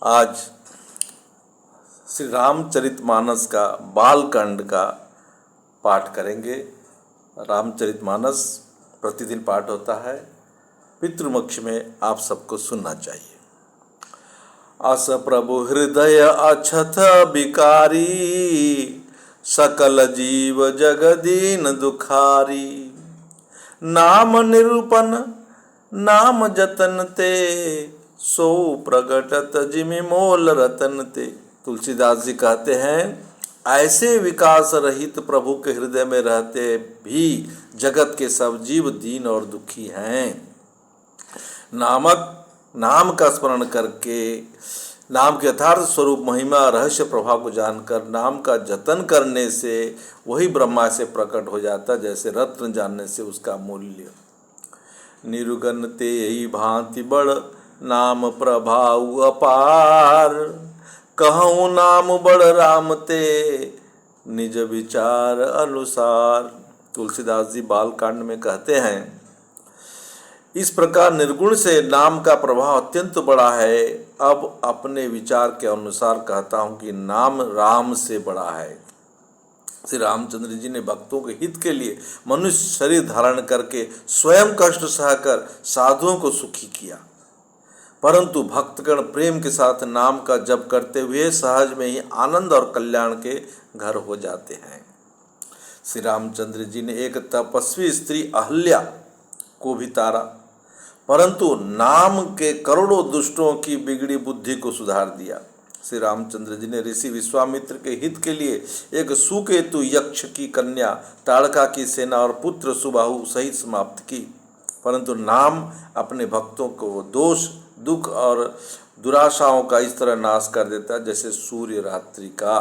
आज श्री रामचरितमानस का बालकांड का पाठ करेंगे। रामचरितमानस प्रतिदिन पाठ होता है। पितृमोक्ष में आप सबको सुनना चाहिए। अस प्रभु हृदय अछथ बिकारी, सकल जीव जगदीन दुखारी। नाम निरूपण नाम जतन ते, सो प्रगटत जिमि मोल रतन ते। तुलसीदास जी कहते हैं, ऐसे विकास रहित प्रभु के हृदय में रहते भी जगत के सब जीव दीन और दुखी हैं। नाम का स्मरण करके, नाम के यथार्थ स्वरूप महिमा रहस्य प्रभाव को जानकर नाम का जतन करने से वही ब्रह्मा से प्रकट हो जाता, जैसे रत्न जानने से उसका मूल्य। निरुगन ते ही भांति बड़, नाम प्रभाव अपार। कहूँ नाम बड़ राम ते, निज विचार अनुसार। तुलसीदास जी बालकांड में कहते हैं, इस प्रकार निर्गुण से नाम का प्रभाव अत्यंत बड़ा है। अब अपने विचार के अनुसार कहता हूँ कि नाम राम से बड़ा है। श्री रामचंद्र जी ने भक्तों के हित के लिए मनुष्य शरीर धारण करके स्वयं कष्ट सहकर साधुओं को सुखी किया, परंतु भक्तगण प्रेम के साथ नाम का जप करते हुए सहज में ही आनंद और कल्याण के घर हो जाते हैं। श्री रामचंद्र जी ने एक तपस्वी स्त्री अहल्या को भी तारा, परंतु नाम के करोड़ों दुष्टों की बिगड़ी बुद्धि को सुधार दिया। श्री रामचंद्र जी ने ऋषि विश्वामित्र के हित के लिए एक सुकेतु यक्ष की कन्या ताड़का की सेना और पुत्र सुबाहु सहित समाप्त की, परंतु नाम अपने भक्तों को दोष दुख और दुराशाओं का इस तरह नाश कर देता जैसे सूर्य रात्रि का।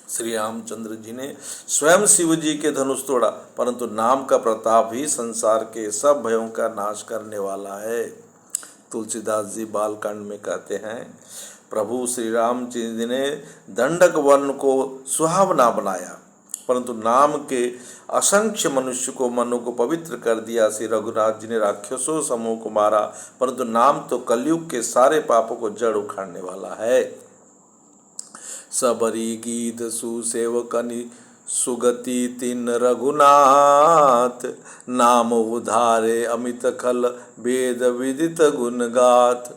श्री रामचंद्र जी ने स्वयं शिव जी के धनुष तोड़ा, परंतु नाम का प्रताप ही संसार के सब भयों का नाश करने वाला है। तुलसीदास जी बालकांड में कहते हैं, प्रभु श्री रामचंद्र जी ने दंडक वर्ण को सुहावना बनाया, परंतु नाम के असंख्य मनुष्य को मनु को पवित्र कर दिया। श्री रघुनाथ जी ने राक्षसों समूह को मारा, परंतु नाम तो कलयुग के सारे पापों को जड़ उखाड़ने वाला है। सबरी गीत सुसेवकनि सुगति तिन रघुनाथ, नाम उधारे अमित खल वेद विदित गुण गाथ।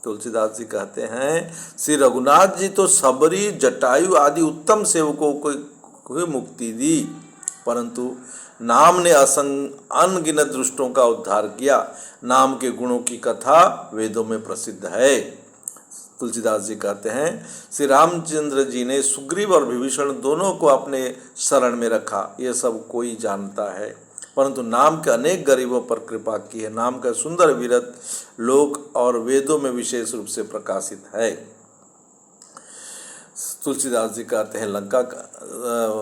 तुलसीदास जी कहते हैं, श्री रघुनाथ जी तो सबरी जटायु आदि उत्तम सेवकों को मुक्ति दी, परंतु नाम ने अनगिनत दुष्टों का उद्धार किया। नाम के गुणों की कथा वेदों में प्रसिद्ध है। तुलसीदास जी कहते हैं, श्री रामचंद्र जी ने सुग्रीव और विभीषण दोनों को अपने शरण में रखा, यह सब कोई जानता है, परंतु नाम के अनेक गरीबों पर कृपा की है। नाम का सुंदर विरत लोक और वेदों में विशेष रूप से प्रकाशित है। तुलसीदास जी कहते हैं, लंका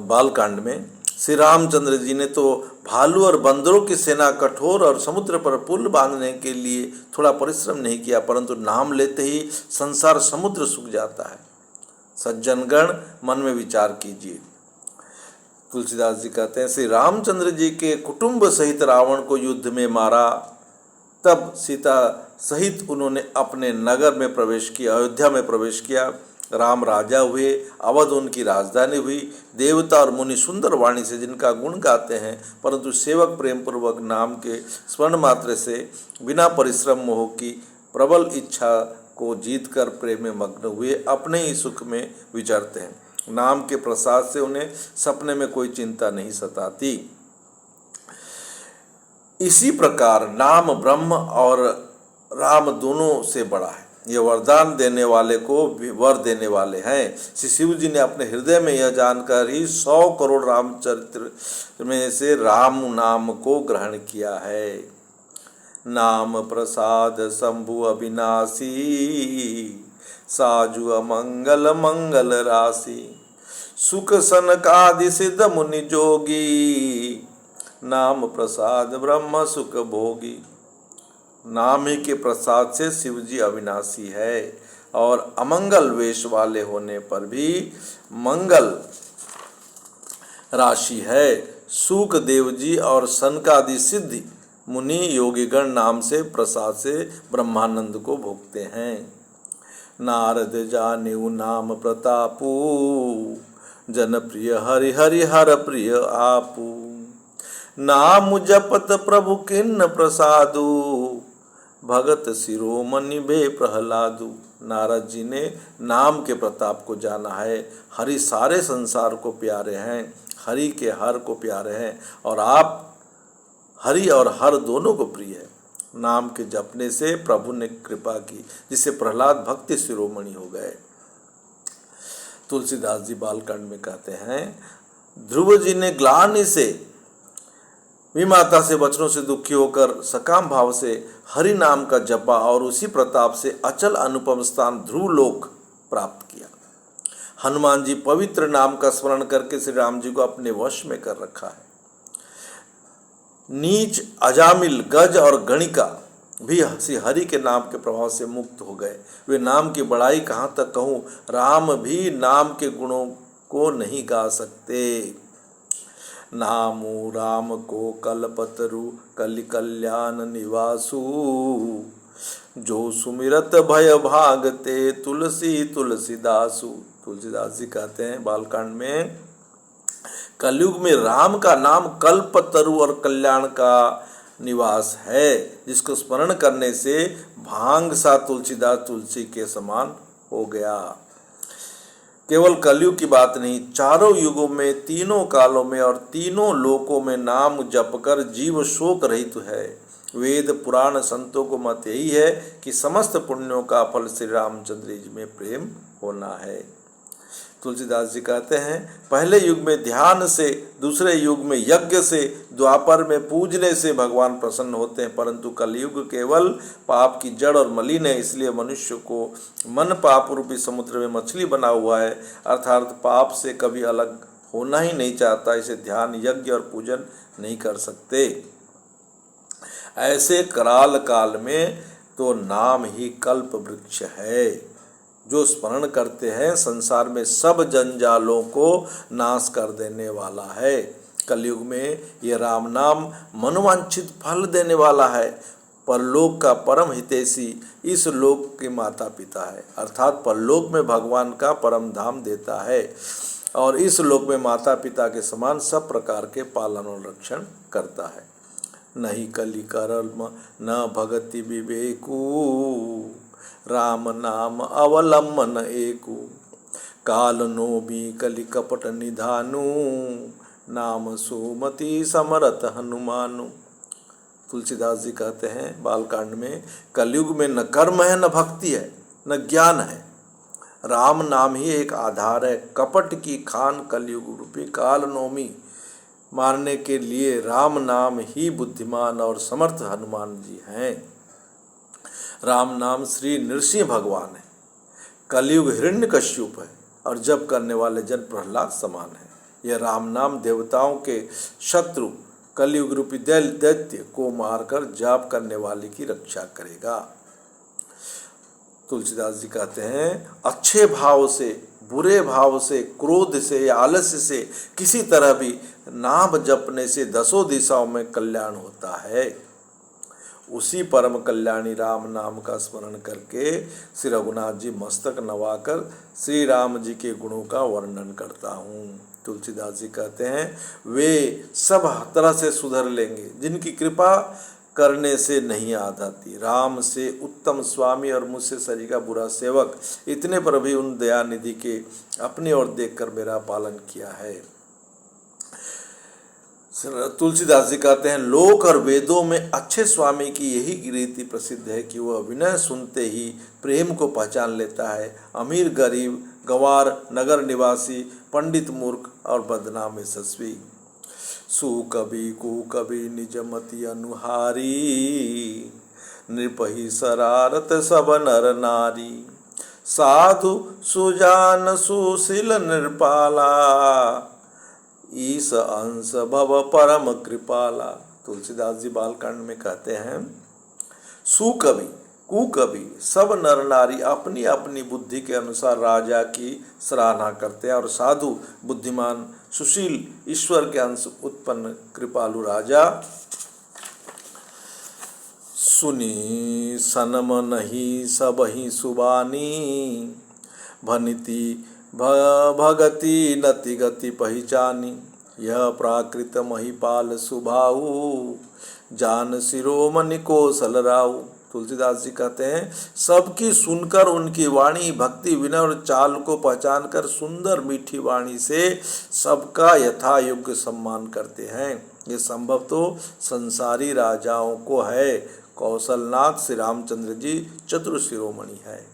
बालकांड में श्री रामचंद्र जी ने तो भालू और बंदरों की सेना कठोर और समुद्र पर पुल बांधने के लिए थोड़ा परिश्रम नहीं किया, परंतु नाम लेते ही संसार समुद्र सूख जाता है। सज्जनगण मन में विचार कीजिए। तुलसीदास जी कहते हैं, श्री रामचंद्र जी के कुटुंब सहित रावण को युद्ध में मारा, तब सीता सहित उन्होंने अपने नगर में प्रवेश किया, अयोध्या में प्रवेश किया। राम राजा हुए, अवध उनकी राजधानी हुई। देवता और मुनि सुंदर वाणी से जिनका गुण गाते हैं, परंतु सेवक प्रेम पूर्वक नाम के स्मरण मात्र से बिना परिश्रम मोह की प्रबल इच्छा को जीतकर प्रेम में मग्न हुए अपने ही सुख में विचरते हैं। नाम के प्रसाद से उन्हें सपने में कोई चिंता नहीं सताती। इसी प्रकार नाम ब्रह्म और राम दोनों से बड़ा है। ये वरदान देने वाले को वर देने वाले हैं। श्री शिव जी ने अपने हृदय में यह जानकर ही 100 करोड़ रामचरित्र में से राम नाम को ग्रहण किया है। नाम प्रसाद शंभु अविनाशी, साजु अमंगल मंगल राशि। सुख सनकादि सिद्ध मुनि जोगी, नाम प्रसाद ब्रह्म सुख भोगी। नाम ही के प्रसाद से शिव जी अविनाशी है और अमंगल वेश वाले होने पर भी मंगल राशि है। सूक देव जी और सनकादि सिद्धि मुनि योगीगण नाम से प्रसाद से ब्रह्मानंद को भोगते हैं। नारद जानेऊ नाम प्रतापू, जन प्रिय हरि हरि हर प्रिय आपू। नाम जपत प्रभु किन्न प्रसादु, भगत शिरोमणि बे प्रहलादु। नारद जी ने नाम के प्रताप को जाना है। हरि सारे संसार को प्यारे हैं, हरि के हर को प्यारे हैं, और आप हरि और हर दोनों को प्रिय है। नाम के जपने से प्रभु ने कृपा की, जिससे प्रहलाद भक्ति शिरोमणि हो गए। तुलसीदास जी बालकांड में कहते हैं, ध्रुव जी ने ग्लानि से विमाता से वचनों से दुखी होकर सकाम भाव से हरि नाम का जपा और उसी प्रताप से अचल अनुपम स्थान ध्रुव लोक प्राप्त किया। हनुमान जी पवित्र नाम का स्मरण करके श्री राम जी को अपने वश में कर रखा है। नीच, अजामिल, गज और गणिका भी श्री हरि के नाम के प्रभाव से मुक्त हो गए। वे नाम की बड़ाई कहाँ तक कहूँ, राम भी नाम के गुणों को नहीं गा सकते। नामो राम को कल्पतरु कलि कल्याण निवासु, जो सुमिरत भय भागते तुलसी तुलसीदासु। तुलसीदास जी कहते हैं बालकांड में, कलयुग में राम का नाम कल्पतरु और कल्याण का निवास है, जिसको स्मरण करने से भांग सा तुलसीदास तुलसी के समान हो गया। केवल कलयुग की बात नहीं, चारों युगों में, तीनों कालों में और तीनों लोकों में नाम जपकर जीव शोक रहित है। वेद पुराण संतों को मत यही है कि समस्त पुण्यों का फल श्री रामचंद्र जी में प्रेम होना है। तुलसीदास जी कहते हैं, पहले युग में ध्यान से, दूसरे युग में यज्ञ से, द्वापर में पूजने से भगवान प्रसन्न होते हैं, परंतु कलयुग केवल पाप की जड़ और मलिन है। इसलिए मनुष्य को मन पाप रूपी समुद्र में मछली बना हुआ है, अर्थात पाप से कभी अलग होना ही नहीं चाहता। इसे ध्यान, यज्ञ और पूजन नहीं कर सकते। ऐसे कराल काल में तो नाम ही कल्प वृक्ष है, जो स्मरण करते हैं संसार में सब जंजालों को नाश कर देने वाला है। कलयुग में ये राम नाम मनोवांछित फल देने वाला है। परलोक का परम हितैषी इस लोक के माता पिता है, अर्थात परलोक में भगवान का परम धाम देता है, और इस लोक में माता पिता के समान सब प्रकार के पालन और रक्षण करता है। नहीं कलि कर्म न भगति विवेकू, राम नाम अवलंबन एकु। काल नो भी कलि कपट निधानु, नाम सुमति समरथ हनुमानु। तुलसीदास जी कहते हैं बालकांड में, कलयुग में न कर्म है, न भक्ति है, न ज्ञान है। राम नाम ही एक आधार है। कपट की खान कलयुग रूपी काल नोमी मारने के लिए राम नाम ही बुद्धिमान और समर्थ हनुमान जी हैं। राम नाम श्री नृसिंह भगवान है। कलयुग हिरण्यकश्यप है और जप करने वाले जन प्रहलाद समान है। यह राम नाम देवताओं के शत्रु कलयुग रूपी दैत्य को मारकर जाप करने वाले की रक्षा करेगा। तुलसीदास जी कहते हैं, अच्छे भाव से, बुरे भाव से, क्रोध से या आलस्य से किसी तरह भी नाम जपने से दसों दिशाओं में कल्याण होता है। उसी परम कल्याणी राम नाम का स्मरण करके श्री रघुनाथ जी मस्तक नवाकर श्री राम जी के गुणों का वर्णन करता हूँ। तुलसीदास जी कहते हैं, वे सब तरह से सुधर लेंगे जिनकी कृपा करने से नहीं आती। राम से उत्तम स्वामी और मुझसे सरीका बुरा सेवक, इतने पर भी उन दयानिधि के अपनी ओर देखकर मेरा पालन किया है। तुलसीदास जी कहते हैं, लोक और वेदों में अच्छे स्वामी की यही रीति प्रसिद्ध है कि वह विनय सुनते ही प्रेम को पहचान लेता है। अमीर गरीब, गंवार नगर निवासी, पंडित मूर्ख और बदनाम यशस्वी, सुकवि कुकवि निज मति अनुहारी, नृपहि शरारत सब नर नारी, साधु सुजान सुशील नृपाला, ईश अंश भव परम कृपाला। तुलसीदास जी बालकांड में कहते हैं, सुकवि कुकवि सब नर नारी अपनी अपनी बुद्धि के अनुसार राजा की सराहना करते हैं, और साधु बुद्धिमान सुशील ईश्वर के अंश उत्पन्न कृपालु राजा सुनी सनम नहीं सबहि सुबानी, भनिति भगति नति गति पहचानी, यह प्राकृत महिपाल सुभाऊ, जान शिरोमणि कौशल राऊ। तुलसीदास जी कहते हैं, सबकी सुनकर उनकी वाणी भक्ति विनम्र चाल को पहचान कर सुंदर मीठी वाणी से सबका यथा योग्य सम्मान करते हैं। ये संभव तो संसारी राजाओं को है। कौशलनाथ श्री रामचंद्र जी चतुर शिरोमणि है।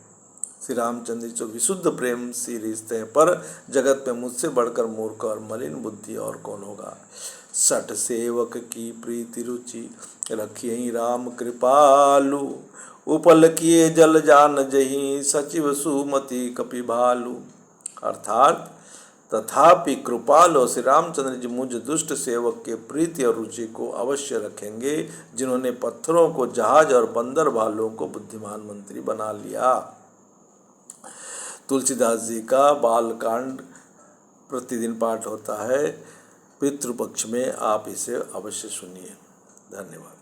श्री रामचंद्र जी जो विशुद्ध प्रेम से रिश्ते हैं, पर जगत में मुझसे बढ़कर मूर्ख और मलिन बुद्धि और कौन होगा। सठ सेवक की प्रीति रुचि रखिए राम कृपालु, उपल किए जल जान जही सचिव सुमति कपि भालु। अर्थात तथापि कृपाल और श्री रामचंद्र जी मुझ दुष्ट सेवक के प्रीति और रुचि को अवश्य रखेंगे, जिन्होंने पत्थरों को जहाज और बंदर भालुओं को बुद्धिमान मंत्री बना लिया। तुलसीदास जी का बालकांड प्रतिदिन पाठ होता है। पितृपक्ष में आप इसे अवश्य सुनिए। धन्यवाद।